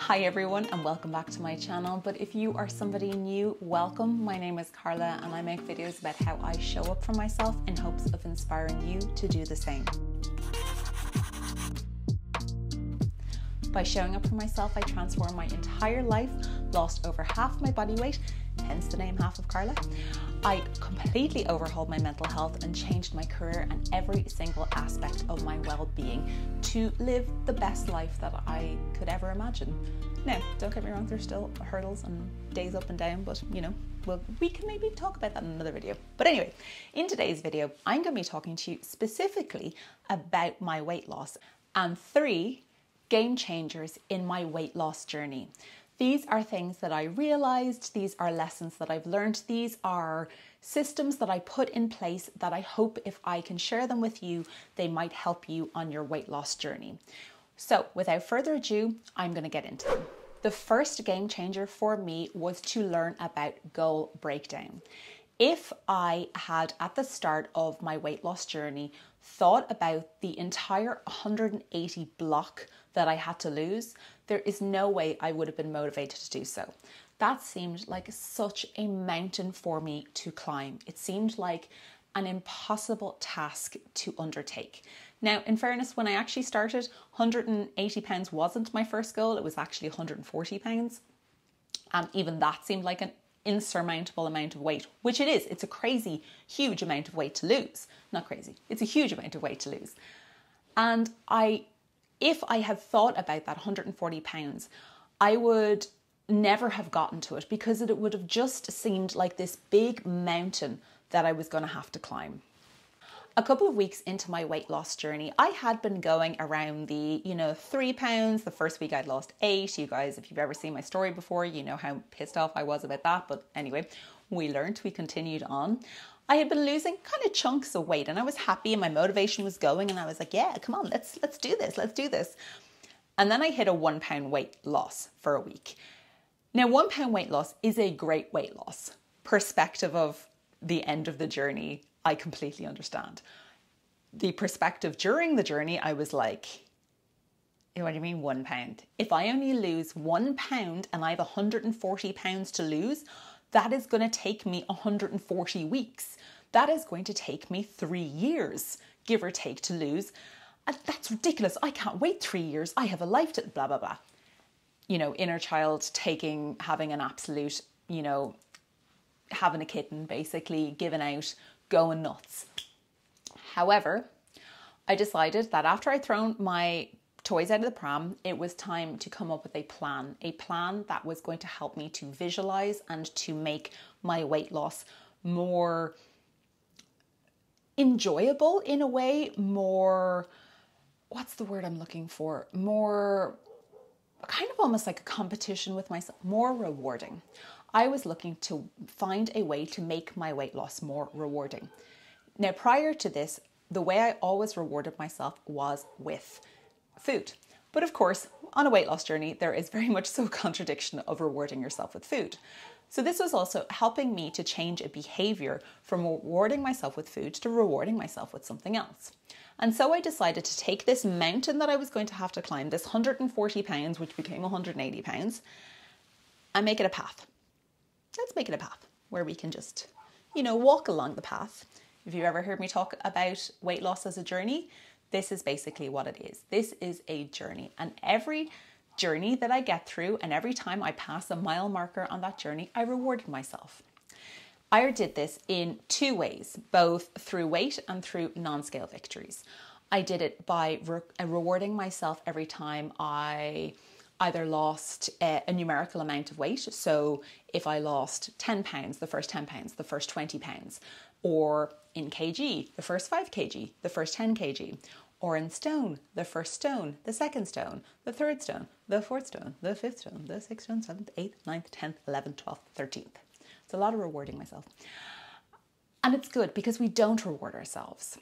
Hi everyone and welcome back to my channel, but if you are somebody new, welcome. My name is Carla and I make videos about how I show up for myself in hopes of inspiring you to do the same. By showing up for myself, I transformed my entire life, lost over half my body weight, hence the name HalfofCarla. I completely overhauled my mental health and changed my career and every single aspect of my well-being to live the best life that I could ever imagine. Now, don't get me wrong, there's still hurdles and days up and down, but we can maybe talk about that in another video. But anyway, in today's video, I'm going to be talking to you specifically about my weight loss and 3 game changers in my weight loss journey. These are things that I realized, these are lessons that I've learned, these are systems that I put in place that I hope if I can share them with you, they might help you on your weight loss journey. So without further ado, I'm going to get into them. The first game changer for me was to learn about goal breakdown. If I had at the start of my weight loss journey thought about the entire 180 block that I had to lose, there is no way I would have been motivated to do so. That seemed like such a mountain for me to climb. It seemed like an impossible task to undertake. Now, in fairness, when I actually started, 180 pounds wasn't my first goal. It was actually 140 pounds. And even that seemed like an insurmountable amount of weight, which it is. It's a crazy, huge amount of weight to lose. Not crazy. It's a huge amount of weight to lose. And if I had thought about that 140 pounds, I would never have gotten to it because it would have just seemed like this big mountain that I was going to have to climb. A couple of weeks into my weight loss journey, I had been going around the, 3 pounds. The first week I'd lost 8. You guys, if you've ever seen my story before, you know how pissed off I was about that. But anyway, we continued on. I had been losing kind of chunks of weight and I was happy and my motivation was going and I was like, yeah, come on, let's do this. Let's do this. And then I hit a 1 pound weight loss for a week. Now, 1 pound weight loss is a great weight loss. Perspective of the end of the journey, I completely understand. The perspective during the journey, I was like, what do you mean 1 pound? If I only lose 1 pound and I have 140 pounds to lose, that is going to take me 140 weeks. That is going to take me 3 years, give or take, to lose. And that's ridiculous. I can't wait 3 years. I have a life to blah, blah, blah. Inner child having an absolute, having a kitten, basically giving out, going nuts. However, I decided that after I'd thrown my toys out of the pram, it was time to come up with a plan that was going to help me to visualize and to make my weight loss more enjoyable in a way, more, what's the word I'm looking for? More kind of almost like a competition with myself, more rewarding. I was looking to find a way to make my weight loss more rewarding. Now, prior to this, the way I always rewarded myself was with food. But of course, on a weight loss journey, there is very much so a contradiction of rewarding yourself with food. So this was also helping me to change a behavior from rewarding myself with food to rewarding myself with something else. And so I decided to take this mountain that I was going to have to climb, this 140 pounds, which became 180 pounds, and make it a path. Let's make it a path where we can just, walk along the path. If you've ever heard me talk about weight loss as a journey, this is basically what it is. This is a journey. And every journey that I get through and every time I pass a mile marker on that journey, I rewarded myself. I did this in 2 ways, both through weight and through non-scale victories. I did it by rewarding myself every time I either lost a numerical amount of weight. So if I lost 10 pounds, the first 10 pounds, the first 20 pounds, or in kg, the first 5 kg, the first 10 kg, or in stone, the first stone, the second stone, the third stone, the fourth stone, the fifth stone, the sixth stone, 7th, 8th, 9th, 10th, 11th, 12th, 13th. It's a lot of rewarding myself. And it's good because we don't reward ourselves.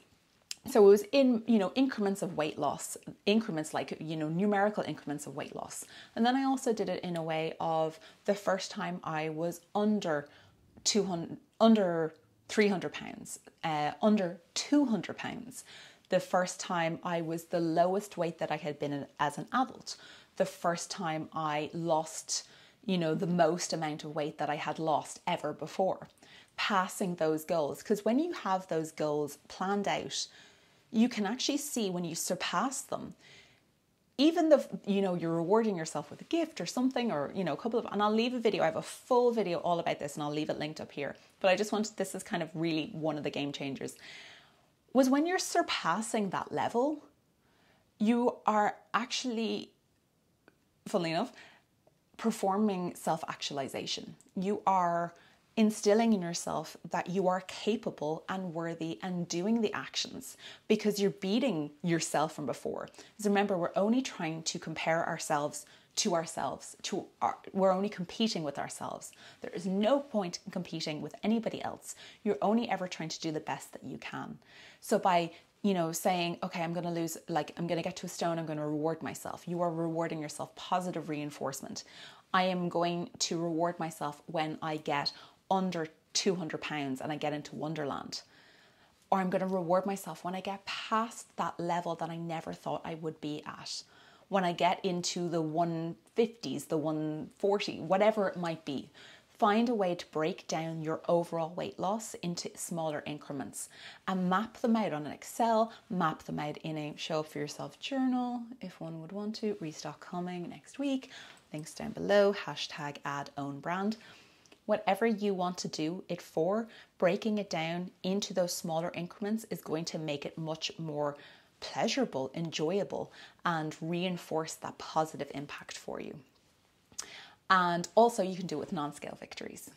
So it was in, increments of weight loss, increments like, numerical increments of weight loss. And then I also did it in a way of the first time I was under 300 pounds, under 200 pounds. The first time I was the lowest weight that I had been in as an adult. the first time I lost, the most amount of weight that I had lost ever before. Passing those goals, because when you have those goals planned out, you can actually see when you surpass them, even though, you're rewarding yourself with a gift or something, or, a couple of, and I'll leave a video, I have a full video all about this and I'll leave it linked up here. But I just wanted, this is kind of really one of the game changers, was when you're surpassing that level, you are actually, funnily enough, performing self-actualization. You are instilling in yourself that you are capable and worthy and doing the actions, because you're beating yourself from before. Because remember, we're only trying to compare ourselves to ourselves. We're only competing with ourselves. There is no point in competing with anybody else. You're only ever trying to do the best that you can. So by saying, okay, I'm going to lose, I'm going to get to a stone, I'm going to reward myself. You are rewarding yourself, positive reinforcement. I am going to reward myself when I get under 200 pounds and I get into Wonderland. Or I'm going to reward myself when I get past that level that I never thought I would be at. When I get into the 150s, the 140, whatever it might be. Find a way to break down your overall weight loss into smaller increments and map them out on an Excel, map them out in a show up for yourself journal if one would want to. Restock coming next week. Links down below, #add_own_brand. Whatever you want to do it for, breaking it down into those smaller increments is going to make it much more pleasurable, enjoyable, and reinforce that positive impact for you. And also you can do it with non-scale victories.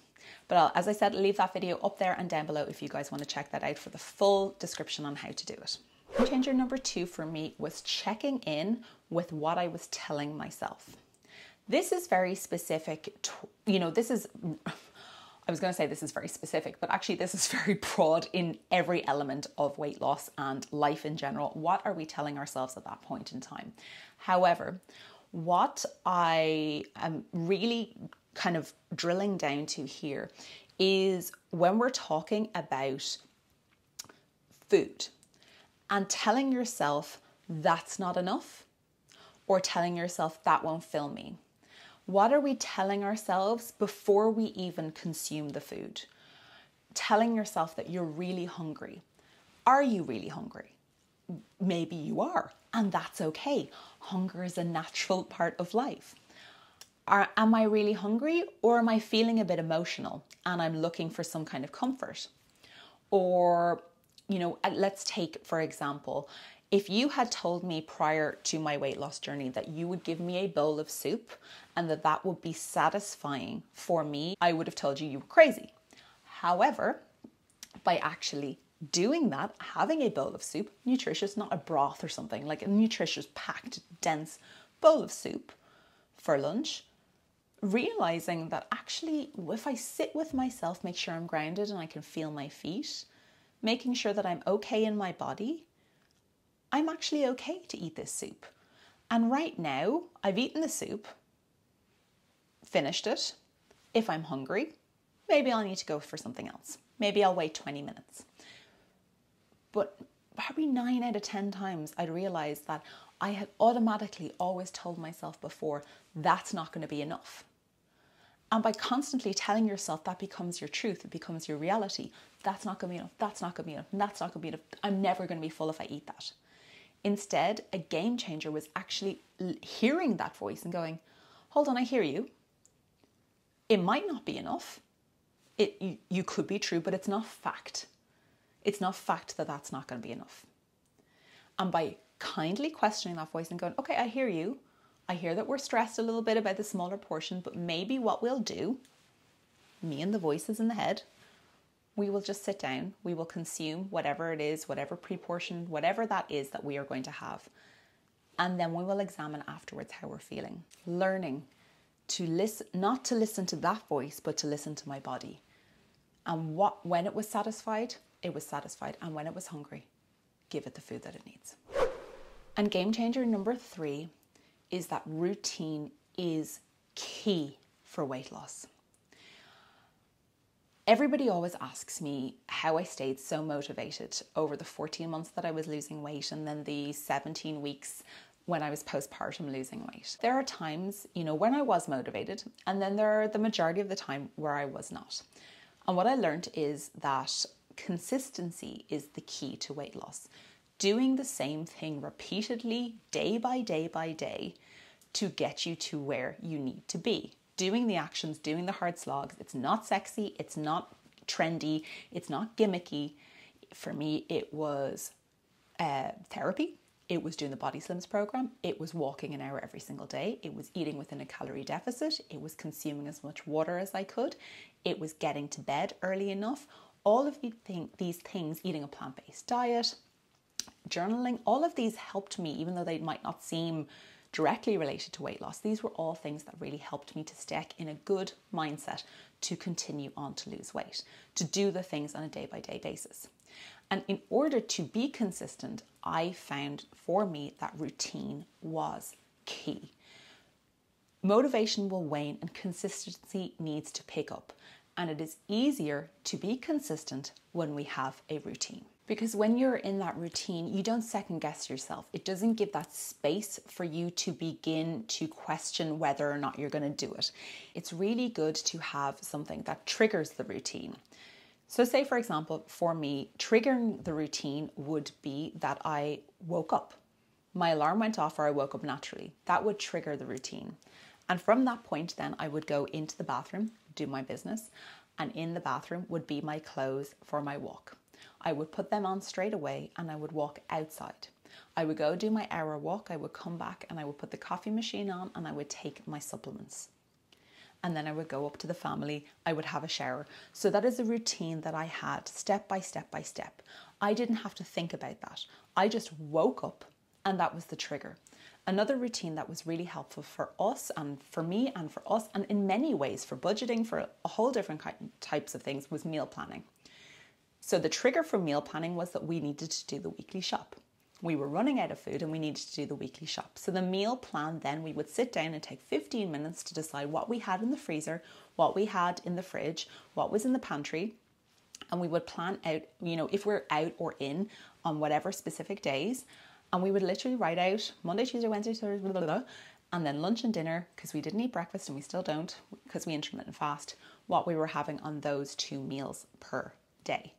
But as I said, leave that video up there and down below if you guys want to check that out for the full description on how to do it. Game changer number 2 for me was checking in with what I was telling myself. This is very specific, I was going to say this is very specific, but actually this is very broad in every element of weight loss and life in general. What are we telling ourselves at that point in time? However, what I am really kind of drilling down to here is when we're talking about food and telling yourself that's not enough, or telling yourself that won't fill me. What are we telling ourselves before we even consume the food? Telling yourself that you're really hungry. Are you really hungry? Maybe you are, and that's okay. Hunger is a natural part of life. Am I really hungry, or am I feeling a bit emotional and I'm looking for some kind of comfort? Or, let's take, for example, if you had told me prior to my weight loss journey that you would give me a bowl of soup and that would be satisfying for me, I would have told you were crazy. However, by actually doing that, having a bowl of soup, nutritious, not a broth or something, like a nutritious, packed, dense bowl of soup for lunch, realizing that actually if I sit with myself, make sure I'm grounded and I can feel my feet, making sure that I'm okay in my body, I'm actually okay to eat this soup. And right now, I've eaten the soup, finished it. If I'm hungry, maybe I'll need to go for something else. Maybe I'll wait 20 minutes. But probably 9 out of 10 times I'd realized that I had automatically always told myself before, that's not going to be enough. And by constantly telling yourself that becomes your truth, it becomes your reality. That's not going to be enough, that's not going to be enough, that's not going to be enough. I'm never going to be full if I eat that. Instead, a game changer was actually hearing that voice and going, hold on, I hear you. It might not be enough. You could be true, but it's not fact. It's not fact that that's not going to be enough. And by kindly questioning that voice and going, okay, I hear you. I hear that we're stressed a little bit about the smaller portion, but maybe what we'll do, me and the voices in the head, we will just sit down, we will consume whatever it is, whatever pre-portion, whatever that is that we are going to have. And then we will examine afterwards how we're feeling. Learning to listen, not to listen to that voice, but to listen to my body. And when it was satisfied, it was satisfied. And when it was hungry, give it the food that it needs. And game changer number 3 is that routine is key for weight loss. Everybody always asks me how I stayed so motivated over the 14 months that I was losing weight and then the 17 weeks when I was postpartum losing weight. There are times, when I was motivated, and then there are the majority of the time where I was not. And what I learned is that consistency is the key to weight loss. Doing the same thing repeatedly, day by day by day, to get you to where you need to be. Doing the actions, doing the hard slogs. It's not sexy, it's not trendy, it's not gimmicky. For me, it was therapy. It was doing the Body Slims program. It was walking an hour every single day. It was eating within a calorie deficit. It was consuming as much water as I could. It was getting to bed early enough. All of these things, eating a plant-based diet, journaling, all of these helped me, even though they might not seem directly related to weight loss. These were all things that really helped me to stick in a good mindset to continue on to lose weight, to do the things on a day-by-day basis. And in order to be consistent, I found for me that routine was key. Motivation will wane and consistency needs to pick up. And it is easier to be consistent when we have a routine. Because when you're in that routine, you don't second guess yourself. It doesn't give that space for you to begin to question whether or not you're going to do it. It's really good to have something that triggers the routine. So say, for example, for me, triggering the routine would be that I woke up. My alarm went off or I woke up naturally. That would trigger the routine. And from that point, then I would go into the bathroom, do my business, and in the bathroom would be my clothes for my walk. I would put them on straight away and I would walk outside. I would go do my hour walk, I would come back and I would put the coffee machine on and I would take my supplements. And then I would go up to the family, I would have a shower. So that is a routine that I had step by step by step. I didn't have to think about that. I just woke up and that was the trigger. Another routine that was really helpful for us and for me and for us, and in many ways for budgeting, for a whole different types of things, was meal planning. So the trigger for meal planning was that we needed to do the weekly shop. We were running out of food and we needed to do the weekly shop. So the meal plan, then we would sit down and take 15 minutes to decide what we had in the freezer, what we had in the fridge, what was in the pantry. And we would plan out, if we're out or in on whatever specific days. And we would literally write out Monday, Tuesday, Wednesday, Thursday, blah, blah, blah, and then lunch and dinner, because we didn't eat breakfast and we still don't, because we intermittent fast, what we were having on those 2 meals per day.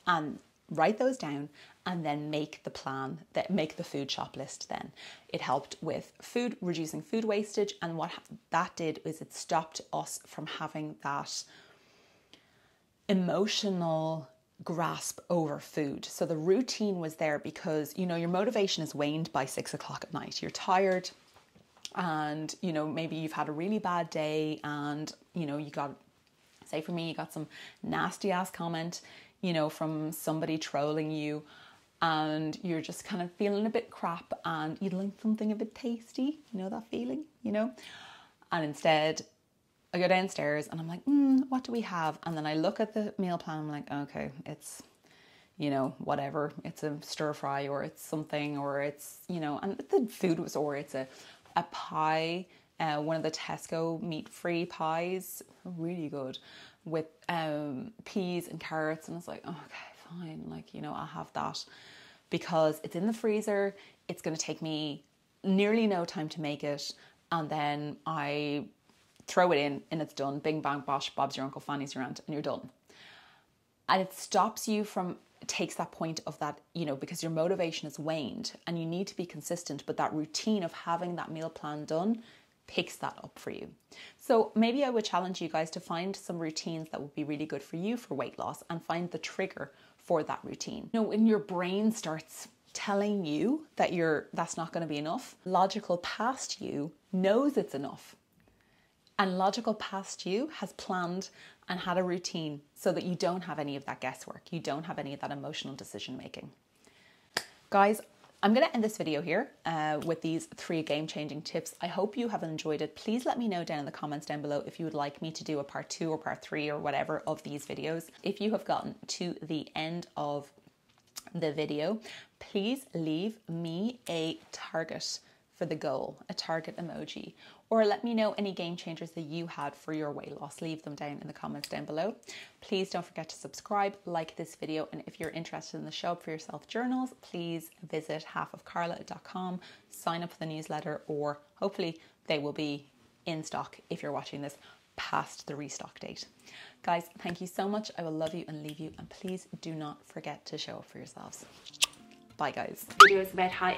And write those down and then make the plan, make the food shop list then. It helped with reducing food wastage, and what that did is it stopped us from having that emotional grasp over food. So the routine was there because, your motivation is waned by 6 o'clock at night. You're tired and, maybe you've had a really bad day and, you got, say for me, you got some nasty ass comment, from somebody trolling you and you're just kind of feeling a bit crap and you'd like something a bit tasty, that feeling, and instead I go downstairs and I'm like, what do we have? And then I look at the meal plan, I'm like, okay, it's, whatever, it's a stir fry or it's something, or it's, and the food was, or it's a pie, one of the Tesco meat-free pies, really good, with peas and carrots. And I was like, oh, okay, fine, I'll have that because it's in the freezer. It's going to take me nearly no time to make it. And then I throw it in and it's done. Bing, bang, bosh, Bob's your uncle, Fanny's your aunt, and you're done. And it stops you from, takes that point of that, because your motivation is waned and you need to be consistent, but that routine of having that meal plan done picks that up for you. So maybe I would challenge you guys to find some routines that would be really good for you for weight loss and find the trigger for that routine. When your brain starts telling you that that's not going to be enough, logical past you knows it's enough. And logical past you has planned and had a routine so that you don't have any of that guesswork. You don't have any of that emotional decision making. Guys, I'm going to end this video here with these 3 game-changing tips. I hope you have enjoyed it. Please let me know down in the comments down below if you would like me to do a part 2 or part 3 or whatever of these videos. If you have gotten to the end of the video, please leave me a target for the goal, a target emoji, or let me know any game changers that you had for your weight loss. Leave them down in the comments down below. Please don't forget to subscribe, like this video, and if you're interested in the Show Up For Yourself journals, please visit HalfofCarla.com, sign up for the newsletter, or hopefully they will be in stock if you're watching this past the restock date. Guys, thank you so much. I will love you and leave you, and please do not forget to show up for yourselves. Bye guys. Video is about how